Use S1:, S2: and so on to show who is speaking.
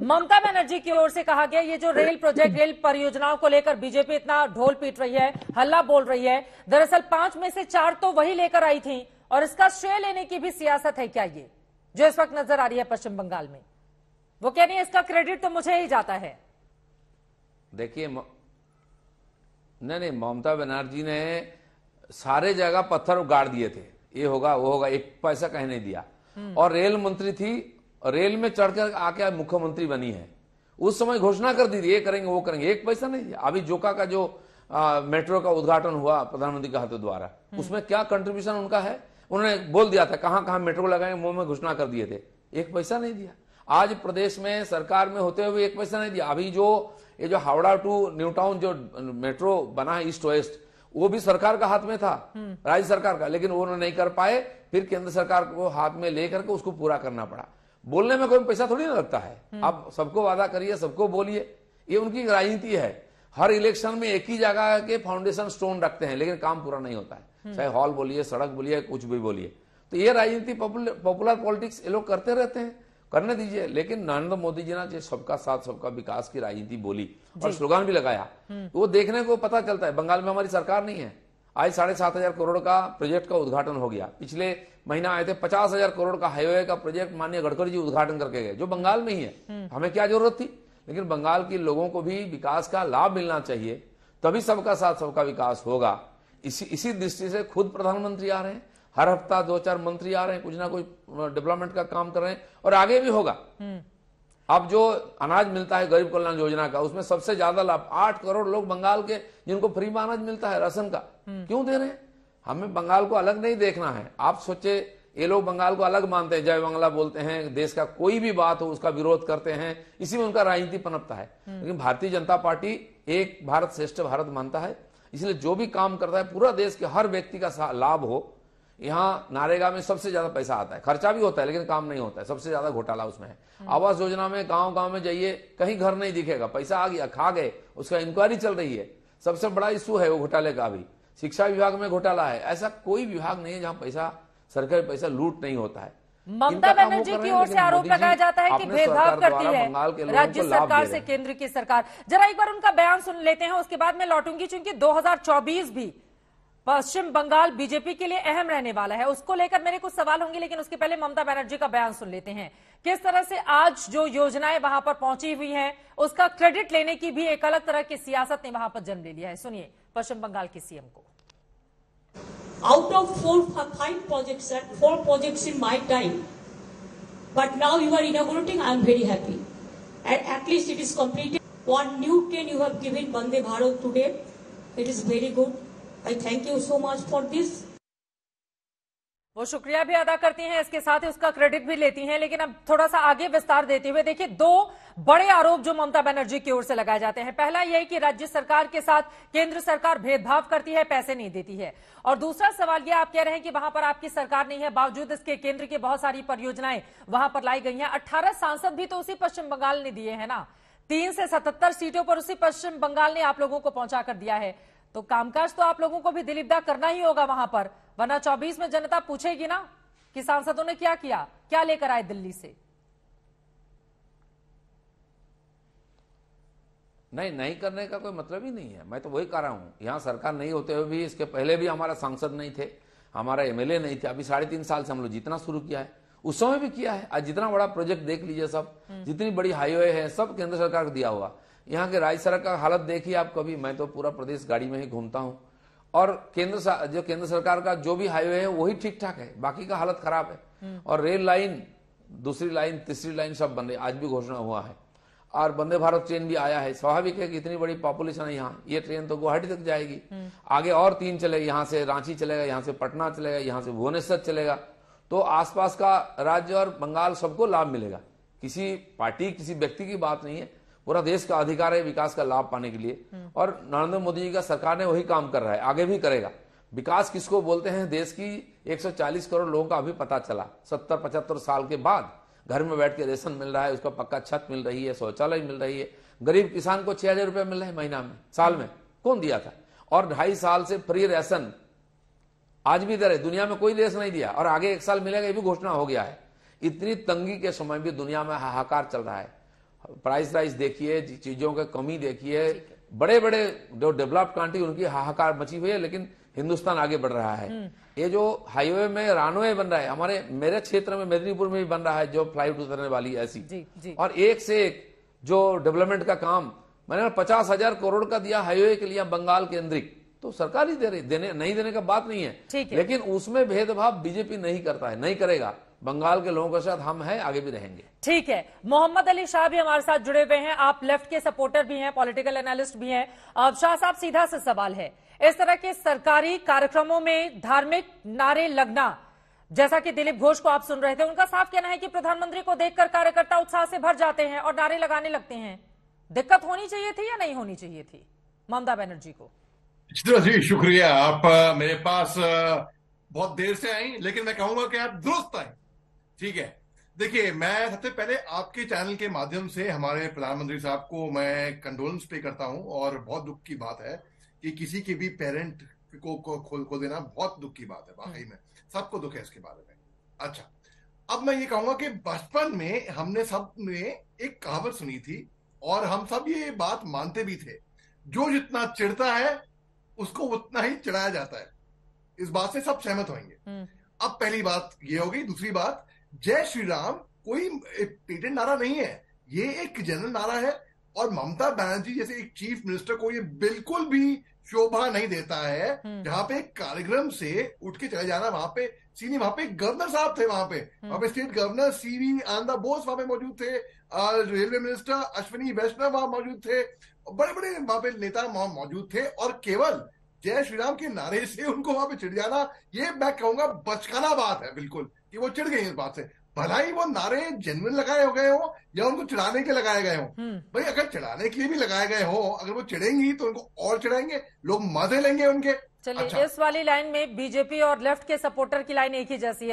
S1: ममता बनर्जी की ओर से कहा गया ये जो रेल प्रोजेक्ट, रेल परियोजनाओं को लेकर बीजेपी इतना ढोल पीट रही है, हल्ला बोल रही है, दरअसल 5 में से 4 तो वही लेकर आई थी और इसका श्रेय लेने की भी सियासत है क्या ये जो इस वक्त नजर आ रही है पश्चिम बंगाल में? वो कह रही है इसका क्रेडिट तो मुझे ही जाता है।
S2: देखिए नहीं, ममता बनर्जी ने सारे जगह पत्थर उगाड़ दिए थे, ये होगा वो होगा, एक पैसा कहीं नहीं दिया। और रेल मंत्री थी, रेल में चढ़कर आके मुख्यमंत्री बनी है, उस समय घोषणा कर दी थी ये करेंगे वो करेंगे, एक पैसा नहीं दिया। अभी जोका का जो मेट्रो का उद्घाटन हुआ प्रधानमंत्री के हाथों द्वारा, उसमें क्या कंट्रीब्यूशन उनका है, उन्होंने बोल दिया था कहां कहां मेट्रो लगाएंगे, मुंह में घोषणा कर दिए थे, एक पैसा नहीं दिया। आज प्रदेश में सरकार में होते हुए एक पैसा नहीं दिया। अभी ये जो हावड़ा टू न्यू टाउन जो मेट्रो बना है ईस्ट वेस्ट, वो भी सरकार का हाथ में था, राज्य सरकार का, लेकिन वो उन्होंने नहीं कर पाए, फिर केंद्र सरकार को हाथ में लेकर के उसको पूरा करना पड़ा। बोलने में कोई पैसा थोड़ी ना लगता है, आप सबको वादा करिए, सबको बोलिए, ये उनकी राजनीति है। हर इलेक्शन में एक ही जगह के फाउंडेशन स्टोन रखते हैं, लेकिन काम पूरा नहीं होता है, चाहे हॉल बोलिए, सड़क बोलिए, कुछ भी बोलिए। तो ये राजनीति पॉपुलर पॉलिटिक्स ये लोग करते रहते हैं, करने दीजिए। लेकिन नरेंद्र मोदी जी ने सबका साथ सबका विकास की राजनीति बोली और स्लोगन भी लगाया, वो देखने को पता चलता है। बंगाल में हमारी सरकार नहीं है, आज 7,500 करोड़ का प्रोजेक्ट का उद्घाटन हो गया। पिछले महीना आए थे 50,000 करोड़ का हाईवे का प्रोजेक्ट माननीय गडकरी जी उद्घाटन करके गए, जो बंगाल में ही है। हमें क्या जरूरत थी, लेकिन बंगाल के लोगों को भी विकास का लाभ मिलना चाहिए, तभी सबका साथ सबका विकास होगा। इसी दृष्टि से खुद प्रधानमंत्री आ रहे हैं, हर हफ्ता 2-4 मंत्री आ रहे हैं, कुछ ना कुछ डेवलपमेंट का काम कर रहे हैं, और आगे भी होगा। अब जो अनाज मिलता है गरीब कल्याण योजना का, उसमें सबसे ज्यादा लाभ 8 करोड़ लोग बंगाल के, जिनको फ्री में अनाज मिलता है राशन का, क्यों दे रहे हैं? हमें बंगाल को अलग नहीं देखना है। आप सोचे, ये लोग बंगाल को अलग मानते हैं, जय बांग्ला बोलते हैं, देश का कोई भी बात हो उसका विरोध करते हैं, इसी में उनका राजनीति पनपता है। लेकिन भारतीय जनता पार्टी एक भारत श्रेष्ठ भारत मानता है, इसलिए जो भी काम करता है पूरा देश के हर व्यक्ति का लाभ हो। यहाँ नारेगा में सबसे ज्यादा पैसा आता है, खर्चा भी होता है लेकिन काम नहीं होता है, सबसे ज्यादा घोटाला उसमें है। आवास योजना में गांव गांव में जाइए, कहीं घर नहीं दिखेगा, पैसा आ गया खा गए, उसका इंक्वायरी चल रही है, सबसे बड़ा इशू है वो घोटाले का। भी शिक्षा विभाग में घोटाला है, ऐसा कोई विभाग नहीं है जहां पैसा, सरकारी पैसा लूट नहीं होता है।
S1: ममता बनर्जी की ओर से आरोप लगाया जाता है कि भेदभाव करती है राज्य सरकार से केंद्र की सरकार। जरा एक बार उनका बयान सुन लेते हैं, उसके बाद मैं लौटूंगी, चूंकि 2024 भी पश्चिम बंगाल बीजेपी के लिए अहम रहने वाला है, उसको लेकर मेरे कुछ सवाल होंगे, लेकिन उसके पहले ममता बनर्जी का बयान सुन लेते हैं। किस तरह से आज जो योजनाएं वहां पर पहुंची हुई हैं, उसका क्रेडिट लेने की भी एक अलग तरह की सियासत ने वहां पर जन्म ले लिया है। सुनिए पश्चिम बंगाल के सीएम को।
S3: Out of 4-5 projects, sir, 4 projects in my time, but now you are inaugurating, I am very happy. And at least it is completed. One new train you have given Vande Bharat today, it is very good. I thank you so much for this.
S1: वो शुक्रिया भी अदा करती हैं, इसके साथ ही उसका credit भी लेती हैं। लेकिन अब थोड़ा सा आगे विस्तार देते हुए देखिए, 2 बड़े आरोप जो ममता बनर्जी की ओर से लगाए जाते हैं। पहला यह कि राज्य सरकार के साथ केंद्र सरकार भेदभाव करती है, पैसे नहीं देती है। और दूसरा सवाल यह, आप कह रहे हैं कि वहां पर आपकी सरकार नहीं है, बावजूद इसके केंद्र की बहुत सारी परियोजनाएं वहां पर लाई गई हैं। 18 सांसद भी तो उसी पश्चिम बंगाल ने दिए हैं ना, 3 से 77 सीटों पर उसी पश्चिम बंगाल ने आप लोगों को पहुंचा कर दिया है। तो कामकाज तो आप लोगों को भी दिलीपदा करना ही होगा वहां पर, वरना 24 में जनता पूछेगी ना कि सांसदों ने क्या किया, क्या लेकर आए दिल्ली से।
S2: नहीं करने का कोई मतलब ही नहीं है। मैं तो वही कह रहा हूं, यहां सरकार नहीं होते हुए भी, इसके पहले भी हमारा सांसद नहीं थे, हमारा एमएलए नहीं थे। अभी 3.5 साल से हम लोग जितना शुरू किया है उस समय भी किया है। आज जितना बड़ा प्रोजेक्ट देख लीजिए, सब जितनी बड़ी हाईवे है सब केंद्र सरकार को दिया हुआ। यहाँ के राज्य सरकार का हालत देखिए आप कभी, मैं तो पूरा प्रदेश गाड़ी में ही घूमता हूँ, और केंद्र सरकार का जो भी हाईवे है वही ठीक ठाक है, बाकी का हालत खराब है। और रेल लाइन, दूसरी लाइन, तीसरी लाइन सब बन रही, आज भी घोषणा हुआ है। और वंदे भारत ट्रेन भी आया है। स्वाभाविक है कि इतनी बड़ी पॉपुलेशन है यहाँ, ये ट्रेन तो गुवाहाटी तक जाएगी, आगे और 3 चलेगी, यहाँ से रांची चलेगा, यहाँ से पटना चलेगा, यहाँ से भुवनेश्वर चलेगा। तो आसपास का राज्य और बंगाल सबको लाभ मिलेगा। किसी पार्टी, किसी व्यक्ति की बात नहीं है, पूरा देश का अधिकार है विकास का लाभ पाने के लिए। और नरेंद्र मोदी जी का सरकार ने वही काम कर रहा है, आगे भी करेगा। विकास किसको बोलते हैं, देश की 140 करोड़ लोगों का अभी पता चला। 70-75 साल के बाद घर में बैठ के रेशन मिल रहा है, उसका पक्का छत मिल रही है, शौचालय मिल रही है। गरीब किसान को 6,000 रुपए मिल रहे हैं महीना में, साल में, कौन दिया था? और 2.5 साल से फ्री राशन आज भी दे रहे, दुनिया में कोई देश नहीं दिया, और आगे 1 साल मिलेगा, ये भी घोषणा हो गया है। इतनी तंगी के समय भी दुनिया में हाहाकार चल रहा है। प्राइस राइस देखिए, चीजों की कमी देखिए, बड़े बड़े जो डेवलप्ड कंट्री उनकी हाहाकार मची हुई है, लेकिन हिंदुस्तान आगे बढ़ रहा है। ये जो हाईवे में रनवे बन रहा है, हमारे मेरे क्षेत्र में मेदिनीपुर में भी बन रहा है, जो फ्लाइट उतरने वाली ऐसी
S1: जी।
S2: और एक से एक जो डेवलपमेंट का काम मैंने 50,000 करोड़ का दिया हाईवे के लिए बंगाल केंद्रिक, तो सरकार ही दे रही, नहीं देने का बात नहीं है, लेकिन उसमें भेदभाव बीजेपी नहीं करता है, नहीं करेगा। बंगाल के लोगों के साथ हम हैं, आगे भी रहेंगे।
S1: ठीक है, मोहम्मद अली शाह भी हमारे साथ जुड़े हुए हैं, आप लेफ्ट के सपोर्टर भी हैं, पॉलिटिकल एनालिस्ट भी हैं। शाह साहब, सीधा सा सवाल है, इस तरह के सरकारी कार्यक्रमों में धार्मिक नारे लगना, जैसा कि दिलीप घोष को आप सुन रहे थे, उनका साफ कहना है कि प्रधानमंत्री को देखकर कार्यकर्ता उत्साह से भर जाते हैं और नारे लगाने लगते हैं। दिक्कत होनी चाहिए थी या नहीं होनी चाहिए थी ममता बनर्जी को?
S4: चित्रा जी, शुक्रिया। आप मेरे पास बहुत देर से आई, लेकिन मैं कहूंगा कि आप दुरुस्त आए। ठीक है, देखिए, मैं सबसे पहले आपके चैनल के माध्यम से हमारे प्रधानमंत्री साहब को मैं कंडोलेंस पे करता हूं, और बहुत दुख की बात है कि किसी के भी पेरेंट को खोल देना बहुत दुख की बात है, वाकई में सबको दुख है इसके बारे में। अच्छा, अब मैं ये कहूंगा कि बचपन में हमने सब ने एक कहावत सुनी थी, और हम सब ये बात मानते भी थे, जो जितना चिढ़ता है उसको उतना ही चिढ़ाया जाता है। इस बात से सब सहमत होंगे। अब पहली बात ये होगी। दूसरी बात, जय श्री राम कोई पेटेंट नारा नहीं है, ये एक जनरल नारा है, और ममता बनर्जी जैसे एक चीफ मिनिस्टर को ये बिल्कुल भी शोभा नहीं देता है। जहां पे कार्यक्रम से उठ के चले जाना, वहां पे वहां पे गवर्नर साहब थे, वहां पे state governor CV Ananda Bose वहां पे मौजूद थे, रेलवे मिनिस्टर अश्विनी वैष्णव वहां मौजूद थे, बड़े बड़े वहां पे नेता वहां मौजूद थे, और केवल जय श्री राम के नारे से उनको वहां पे चिढ़ जाना, ये मैं कहूंगा बचकाना बात है बिल्कुल, कि वो चिढ़ गए इस बात से। भला ही वो नारे जेन्युइन लगाए हो गए हो या उनको चिढ़ाने के लगाए गए हो। भाई, अगर चिढ़ाने के लिए भी लगाए गए हो, अगर वो चिढ़ेंगी तो उनको और चिढ़ाएंगे, लोग मजे लेंगे उनके।
S1: चलिए, इस वाली लाइन में बीजेपी और लेफ्ट के सपोर्टर की लाइन एक ही जैसी है।